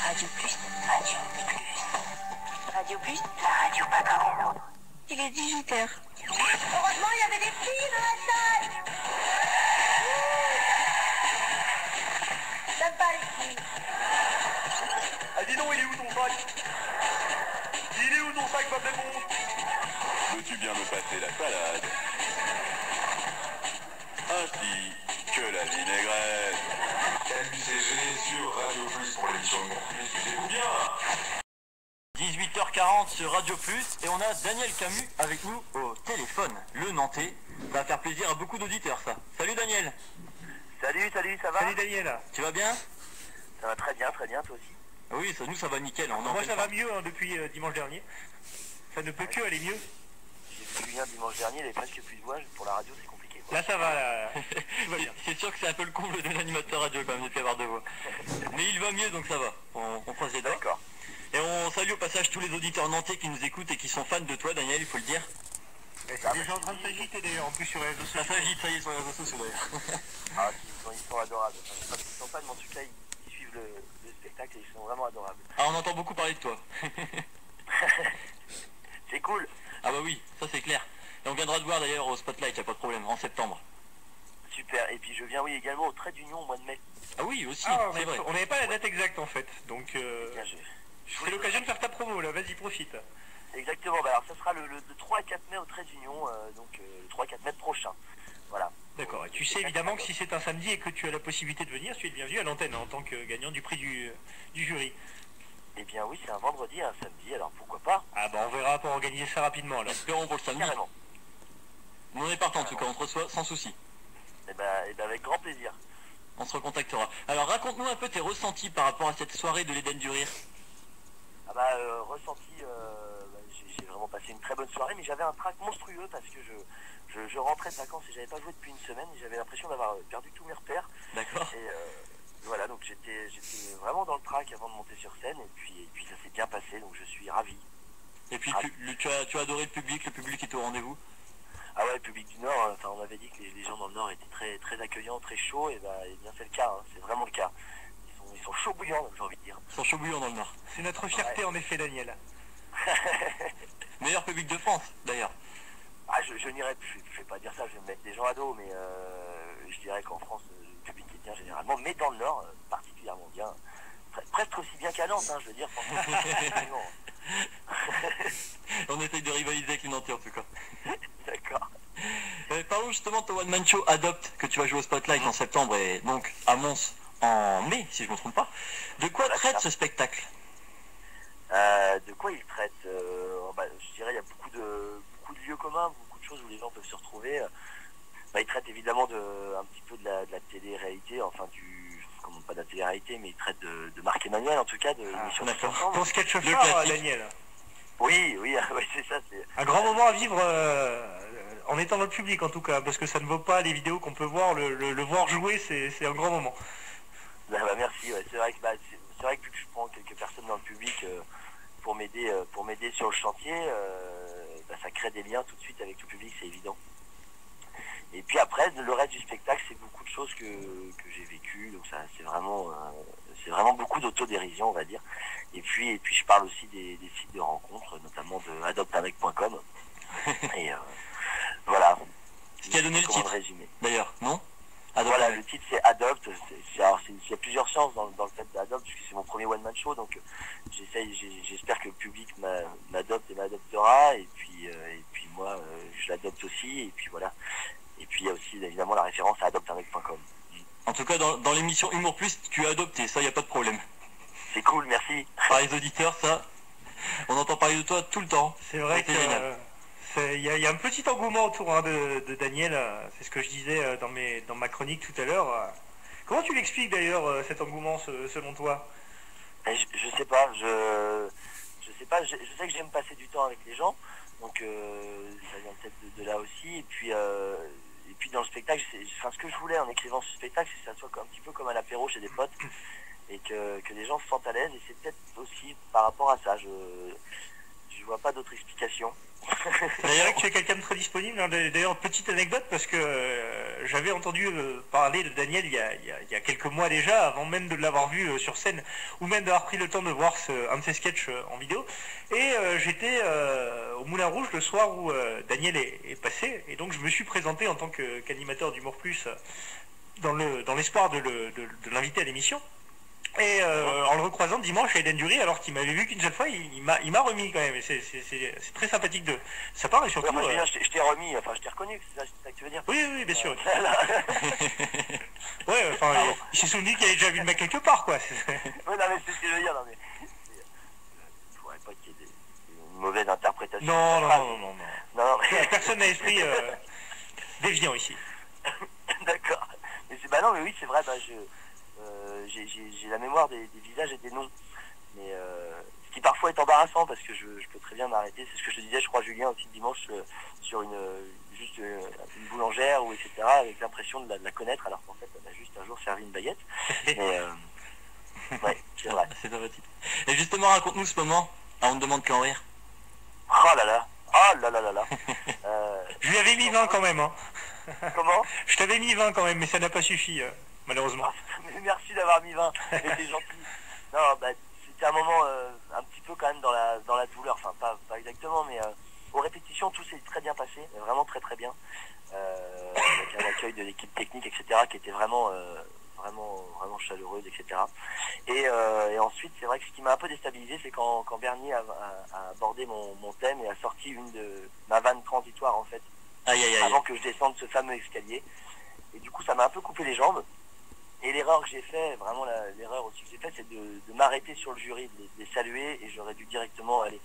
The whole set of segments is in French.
Radio Plus, Radio Plus. Radio Plus, la radio pas comme les autres. Il est 18h. Heureusement, il y avait des filles dans la salle. J'aime pas les filles. Ah dis donc, il est où ton sac? Il est où ton sac, Papémon? Veux-tu bien me passer la salade? Ainsi que la vinaigrette. MCG sur Radio Plus pour l'émission de mon fils, suivez-vous bien. 18h40 sur Radio Plus et on a Daniel Camus avec nous au téléphone, le Nantais. Ça va faire plaisir à beaucoup d'auditeurs ça. Salut Daniel. Salut, ça va? Salut Daniel. Tu vas bien? Ça va très bien, toi aussi. Oui, nous ça va nickel. Moi ça va mieux depuis dimanche dernier. Ça ne peut que aller mieux. J'ai vu bien dimanche dernier, il avait presque plus de voix, pour la radio c'est compliqué. Quoi. Là ça va, là. Tout va bien. C'est sûr que c'est un peu le comble de l'animateur radio quand même de avoir de voix. Mais il va mieux donc ça va, on croise les doigts. D'accord. Et on salue au passage tous les auditeurs nantais qui nous écoutent et qui sont fans de toi Daniel, il faut le dire. C'est déjà en train de s'agiter d'ailleurs, en plus sur les réseaux sociaux. Ça s'agite, ça y est, sur les réseaux sociaux d'ailleurs. Ah, ils sont adorables. Enfin, je sais pas s'ils sont fans, mais en tout cas ils suivent le spectacle et ils sont vraiment adorables. Ah, on entend beaucoup parler de toi. C'est cool. Ah bah oui, ça c'est clair. Et on viendra te voir d'ailleurs au Spotlight, y a pas de problème, en septembre. Super, et puis je viens également au Trait d'Union au mois de mai. Ah oui, aussi, c'est vrai. On n'avait pas la date exacte en fait, donc C'est c'est l'occasion de faire ta promo là, vas-y profite. Exactement, bah alors ça sera le 3 et 4 mai au Trait d'Union, donc le 3 et 4 mai prochain. Voilà. D'accord, et tu sais évidemment que si c'est un samedi et que tu as la possibilité de venir, tu es le bienvenu à l'antenne en tant que gagnant du prix du jury. Eh bien oui, c'est un vendredi et un samedi, alors pourquoi pas? Ah bah on verra pour organiser ça rapidement alors. Espérons pour le samedi. Carrément. Nous on est partant en tout cas, on te reçoit sans souci. Eh ben avec grand plaisir. On se recontactera. Alors raconte-nous un peu tes ressentis par rapport à cette soirée de l'Éden du Rire. Ah bah ressenti, j'ai vraiment passé une très bonne soirée, mais j'avais un trac monstrueux parce que je rentrais de vacances et j'avais pas joué depuis une semaine et j'avais l'impression d'avoir perdu tous mes repères. D'accord. Et voilà, donc j'étais vraiment dans le trac avant de monter sur scène et puis ça s'est bien passé, donc je suis ravi. Et puis tu as adoré le public était au rendez-vous. Ah ouais, le public du Nord, enfin on m'avait dit que les gens dans le Nord étaient très, très accueillants, très chauds, et bien c'est le cas, hein, c'est vraiment le cas. Ils sont chauds bouillants, j'ai envie de dire. Ils sont chauds bouillants dans le Nord. C'est notre fierté en effet Daniel. Meilleur public de France d'ailleurs. Ah je n'irai plus, je vais pas dire ça, je vais me mettre des gens à dos, mais je dirais qu'en France le public est bien généralement, mais dans le Nord particulièrement bien. Presque aussi bien qu'à Nantes, hein, je veux dire. On essaye de rivaliser avec les Nantais en tout cas. D'accord. Parlons justement de ton One Man Show Adopt que tu vas jouer au Spotlight en septembre et donc à Mons en mai si je ne me trompe pas. De quoi traite ce spectacle? De quoi il traite je dirais il y a beaucoup de lieux communs, beaucoup de choses où les gens peuvent se retrouver. Il traite évidemment un petit peu de la télé-réalité, enfin comment pas de la télé-réalité, mais il traite de Marc Emmanuel en tout cas, de l'émission d'accord. ensemble. Ton sketch phare Daniel. Oui, c'est ça. Un grand moment à vivre en étant dans le public en tout cas, parce que ça ne vaut pas les vidéos qu'on peut voir, le voir jouer c'est un grand moment. Merci, ouais. C'est vrai que vu que je prends quelques personnes dans le public pour m'aider sur le chantier, ça crée des liens tout de suite avec le public, c'est évident. Et puis après, le reste du spectacle, c'est beaucoup de choses que j'ai vécues, donc ça c'est vraiment beaucoup d'autodérision, on va dire. Et puis je parle aussi des sites de rencontres, notamment de adoptamec.com. Et voilà. Ce qui a donné le titre, d'ailleurs, non? Voilà, le titre c'est Adopt. Il y a plusieurs chances dans le fait d'Adopt, puisque c'est mon premier one-man show, donc j'espère que le public m'adopte et m'adoptera, et puis moi je l'adopte aussi, et puis voilà. Et puis il y a aussi évidemment la référence à adoptamec.com. En tout cas, dans l'émission Humour Plus, tu as adopté, ça y a pas de problème. C'est cool, merci. Par les auditeurs, ça, on entend parler de toi tout le temps. C'est vrai que il y a un petit engouement autour de Daniel, c'est ce que je disais dans ma chronique tout à l'heure. Comment tu l'expliques d'ailleurs cet engouement selon toi? Je sais pas, je sais pas, je sais que j'aime passer du temps avec les gens, donc ça vient peut-être de là aussi, et puis dans le spectacle, ce que je voulais en écrivant ce spectacle, c'est que ça soit un petit peu comme un apéro chez des potes, et que les gens se sentent à l'aise, et c'est peut-être aussi par rapport à ça, je vois pas d'autre explication. C'est vrai que tu es quelqu'un de très disponible. D'ailleurs, petite anecdote, parce que j'avais entendu parler de Daniel il y a quelques mois déjà, avant même de l'avoir vu sur scène, ou même d'avoir pris le temps de voir un de ses sketchs en vidéo. Et j'étais au Moulin Rouge le soir où Daniel est passé, et donc je me suis présenté en tant qu'animateur d'Humour Plus dans l'espoir de l'inviter à l'émission. Et en le recroisant dimanche à Eden Dury, alors qu'il m'avait vu qu'une seule fois, il m'a remis quand même. Et c'est très sympathique de sa part, et surtout. Ouais, enfin, je t'ai remis, enfin je t'ai reconnu, c'est ça que tu veux dire? Oui, bien sûr. Ouais, enfin, il s'est souvenu qu'il avait déjà vu le mec quelque part, quoi. Ouais, non, mais c'est ce que je veux dire, non, mais. Il faudrait pas qu'il y ait une mauvaise interprétation. Non. Non, mais. Personne n'a esprit déviant ici. D'accord. Mais c'est, bah non, mais oui, c'est vrai, bah j'ai la mémoire des visages et des noms. Mais ce qui parfois est embarrassant parce que je peux très bien m'arrêter. C'est ce que je te disais, je crois, Julien, aussi dimanche, sur une boulangère ou etc. avec l'impression de la connaître alors qu'en fait elle m'a juste un jour servi une baguette. Mais ouais, c'est vrai. C'est sympathique. Et justement, raconte-nous ce moment. Ah, on ne demande qu'en rire. Oh là là. Oh là là là là. Je lui avais mis 20 quand même, hein. Comment? Je t'avais mis 20 quand même, mais ça n'a pas suffi, malheureusement. Mais merci d'avoir mis 20, c'était gentil. Non, bah, c'était un moment un petit peu quand même dans la douleur, enfin pas exactement, mais aux répétitions tout s'est très bien passé, vraiment très très bien, avec un accueil de l'équipe technique, etc., qui était vraiment chaleureuse, etc. Et ensuite, c'est vrai que ce qui m'a un peu déstabilisé, c'est quand Bernier a abordé mon thème et a sorti une de ma vanne transitoire en fait, avant que je descende ce fameux escalier. Et du coup, ça m'a un peu coupé les jambes. Et l'erreur que j'ai fait, vraiment l'erreur aussi que j'ai fait, c'est de m'arrêter sur le jury, de les saluer, et j'aurais dû directement aller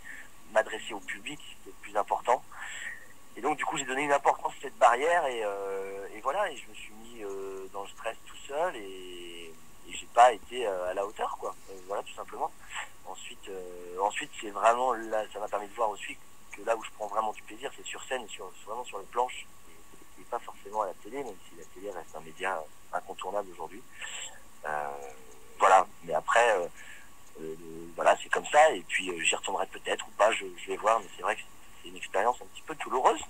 m'adresser au public, c'était le plus important. Et donc du coup j'ai donné une importance à cette barrière, et voilà, et je me suis mis dans le stress tout seul, et j'ai pas été à la hauteur, quoi. Voilà, tout simplement. Ensuite c'est vraiment là, ça m'a permis de voir aussi que là où je prends vraiment du plaisir, c'est sur scène, vraiment sur les planches, et pas forcément à la télé, même si la télé reste un média incontournable aujourd'hui. Voilà, mais après voilà, c'est comme ça, et puis j'y retournerai peut-être ou pas, je vais voir, mais c'est vrai que c'est une expérience un petit peu douloureuse.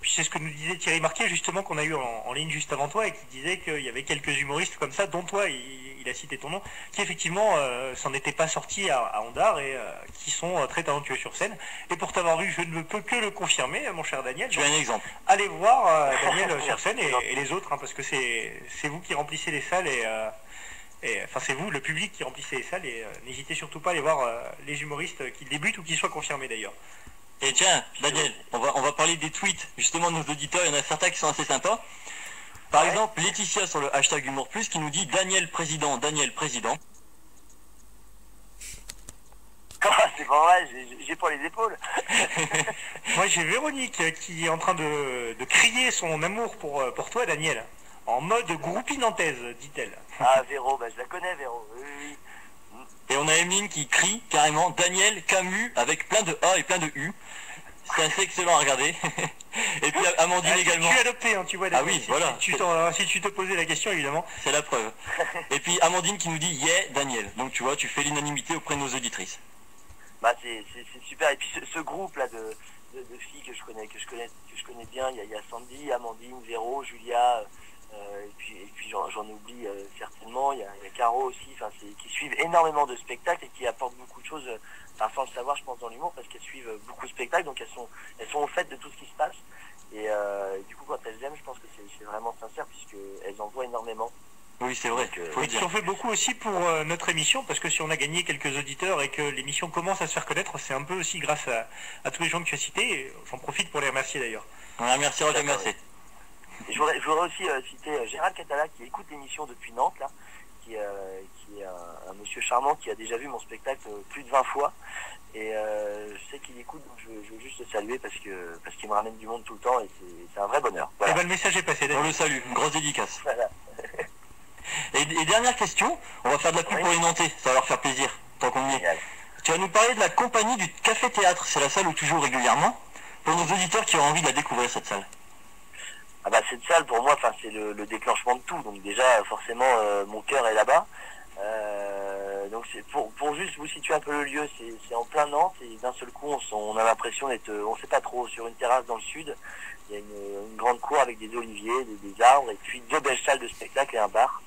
Puis c'est ce que nous disait Thierry Marquet, justement, qu'on a eu en ligne juste avant toi, et qui disait qu'il y avait quelques humoristes comme ça, dont toi, il a cité ton nom, qui effectivement s'en étaient pas sortis à Ondar, et qui sont très talentueux sur scène. Et pour t'avoir vu, je ne peux que le confirmer, mon cher Daniel. Tu as un exemple. Allez voir Daniel sur scène, et les autres, hein, parce que c'est vous qui remplissez les salles, enfin c'est vous, le public, qui remplissez les salles, et n'hésitez surtout pas à aller voir les humoristes qui débutent ou qui soient confirmés d'ailleurs. Et tiens, Daniel, on va parler des tweets, justement, de nos auditeurs. Il y en a certains qui sont assez sympas. Par exemple, Laetitia sur le hashtag Humour Plus qui nous dit Daniel Président, Daniel Président. C'est pas vrai, j'ai pas les épaules. Moi j'ai Véronique qui est en train de crier son amour pour toi, Daniel, en mode groupie nantaise, dit-elle. Ah, Véro, bah je la connais, Véro. Oui. Et on a Emeline qui crie carrément Daniel Camus avec plein de A et plein de U. C'est assez excellent à regarder. Et puis Amandine également. Tu es adopté, hein, tu vois. Ah oui, voilà. Si tu te posais la question, évidemment. C'est la preuve. Et puis Amandine qui nous dit yeah Daniel. Donc tu vois, tu fais l'unanimité auprès de nos auditrices. Bah c'est super. Et puis ce groupe là de filles que je connais bien, il y a Sandy, Amandine, Véro, Julia, et puis j'en oublie certainement. Il y a Caro aussi, enfin qui suivent énormément de spectacles et qui apportent beaucoup de choses, sans le savoir, je pense, dans l'humour, parce qu'elles suivent beaucoup de spectacles, donc elles sont au fait de tout ce qui se passe. Et du coup, quand elles aiment, je pense que c'est vraiment sincère, puisqu'elles en voient énormément. Oui, c'est vrai. Ils en fait beaucoup aussi pour notre émission, parce que si on a gagné quelques auditeurs et que l'émission commence à se faire connaître, c'est un peu aussi grâce à tous les gens que tu as cités, et j'en profite pour les remercier d'ailleurs. Merci, Roger, merci. Et je voudrais aussi citer Gérald Catala, qui écoute l'émission depuis Nantes, là, qui est un monsieur charmant qui a déjà vu mon spectacle plus de 20 fois. Et je sais qu'il écoute, donc je veux juste le saluer parce qu'il me ramène du monde tout le temps, et c'est un vrai bonheur. Voilà. Et ben, le message est passé. On le salue, une grosse dédicace. Voilà. Et dernière question, on va faire de la pub pour les Nantais, ça va leur faire plaisir, tant qu'on y est. Tu vas nous parler de la compagnie du Café Théâtre, c'est la salle où tu joues régulièrement, pour nos auditeurs qui ont envie de la découvrir, cette salle. Ah bah cette salle, pour moi, c'est le déclenchement de tout, donc déjà forcément mon cœur est là-bas. Donc pour juste vous situer un peu le lieu, c'est en plein Nantes et d'un seul coup on a l'impression d'être, on sait pas trop, sur une terrasse dans le sud. Il y a une grande cour avec des oliviers, des arbres et puis 2 belles salles de spectacle et un bar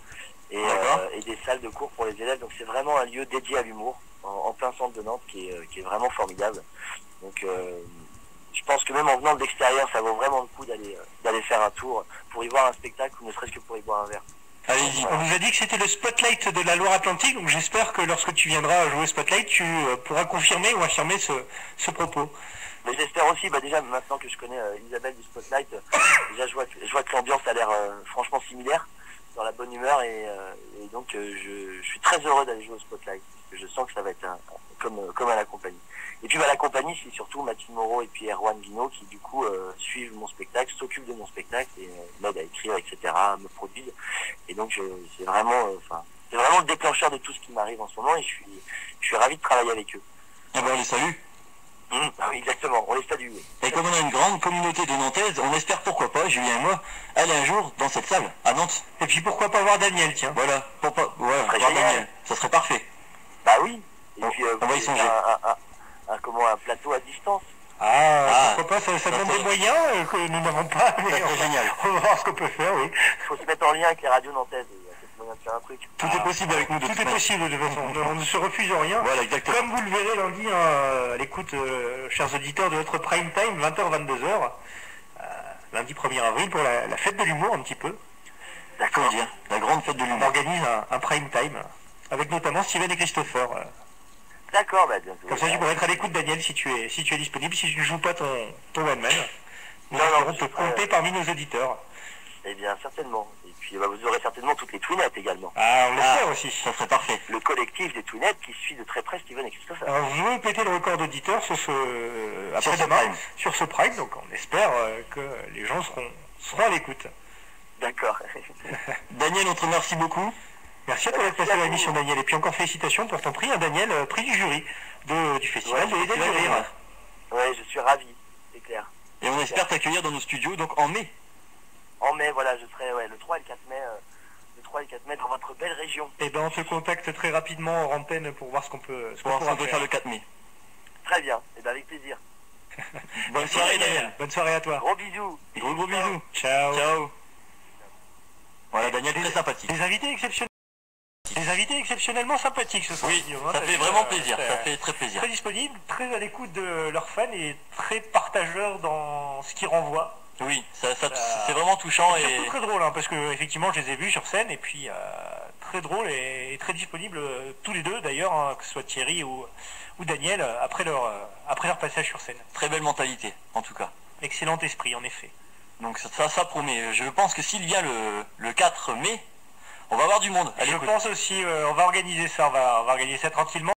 et des salles de cours pour les élèves. Donc c'est vraiment un lieu dédié à l'humour en plein centre de Nantes qui est vraiment formidable. Donc je pense que même en venant de l'extérieur, ça vaut vraiment le coup d'aller faire un tour pour y voir un spectacle ou ne serait-ce que pour y boire un verre. Allez-y. On nous a dit que c'était le Spotlight de la Loire-Atlantique, donc j'espère que lorsque tu viendras jouer au Spotlight, tu pourras confirmer ou affirmer ce propos. Mais j'espère aussi, déjà maintenant que je connais Isabelle du Spotlight, déjà je vois que l'ambiance a l'air franchement similaire, dans la bonne humeur et donc je suis très heureux d'aller jouer au Spotlight, parce que je sens que ça va être comme à la compagnie. Et puis la compagnie, c'est surtout Mathilde Moreau et puis Erwan Guinaud qui du coup suivent mon spectacle, s'occupent de mon spectacle et m'aident à écrire, etc., me produisent. Et donc c'est vraiment le déclencheur de tout ce qui m'arrive en ce moment et je suis ravi de travailler avec eux. Ah ben on les salue. Oui, exactement, on les salue. Et comme on a une grande communauté de Nantaises, on espère pourquoi pas, Julien et moi, aller un jour dans cette salle, à Nantes. Et puis pourquoi pas voir Daniel, tiens. Voilà, voir Daniel, ça serait parfait. Bah oui, et puis on va y songer. Un plateau à distance. Pourquoi pas, ça demande des moyens que nous n'avons pas, mais c'est génial. On va voir ce qu'on peut faire, oui. Il faut se mettre en lien avec les radios nantaises, il y a peut-être moyen de faire un truc. Tout est possible avec nous de Tout est possible de toute façon, on ne se refuse rien. Voilà, exactement. Comme vous le verrez lundi, à l'écoute, chers auditeurs, de notre prime time, 20h-22h, lundi 1er avril, pour la fête de l'humour un petit peu. D'accord. Dire, la grande fête de l'humour. On organise un prime time, avec notamment Steven et Christopher. D'accord, bientôt. Comme ça, tu pourrais être à l'écoute, Daniel, si tu es disponible, si tu ne joues pas ton one-man. Nous Non, espérons te compter parmi nos auditeurs. Eh bien, certainement. Et puis, vous aurez certainement toutes les Twinettes également. On l'espère aussi. Ça serait parfait. Le collectif des Twinettes qui suit de très près Steven et Christopher. Alors, vous voulez péter le record d'auditeurs après-demain, sur ce Prime, donc on espère que les gens seront à l'écoute. D'accord. Daniel, on te remercie beaucoup. Merci à toi d'être passé à l'émission, Daniel. Et puis encore félicitations pour ton prix, Daniel, prix du jury du Festival de l'Idée du Rire. Oui, je suis ravi, c'est clair. Et on espère t'accueillir dans nos studios, donc en mai. En mai, voilà, je serai le 3 et le 4 mai. Le 3 et le 4 mai dans votre belle région. Et ben on te contacte très rapidement en antenne pour voir ce qu'on peut faire le 4 mai. Très bien, et avec plaisir. Bonne soirée, Daniel. Bonne soirée à toi. Gros bisous. Gros bisous. Ciao. Ciao. Voilà, Daniel, très sympathique. Des invités exceptionnellement sympathiques ce soir. Oui, ça fait vraiment plaisir, ça fait très plaisir. Très disponibles, très à l'écoute de leurs fans et très partageurs dans ce qu'ils renvoient. Oui, c'est vraiment touchant et surtout très drôle, parce que effectivement je les ai vus sur scène et puis très drôle et très disponible tous les deux d'ailleurs, que ce soit Thierry ou Daniel après leur passage sur scène. Très belle mentalité en tout cas. Excellent esprit en effet. Donc ça promet. Je pense que s'il vient le 4 mai, on va avoir du monde. Je pense aussi, on va organiser ça tranquillement.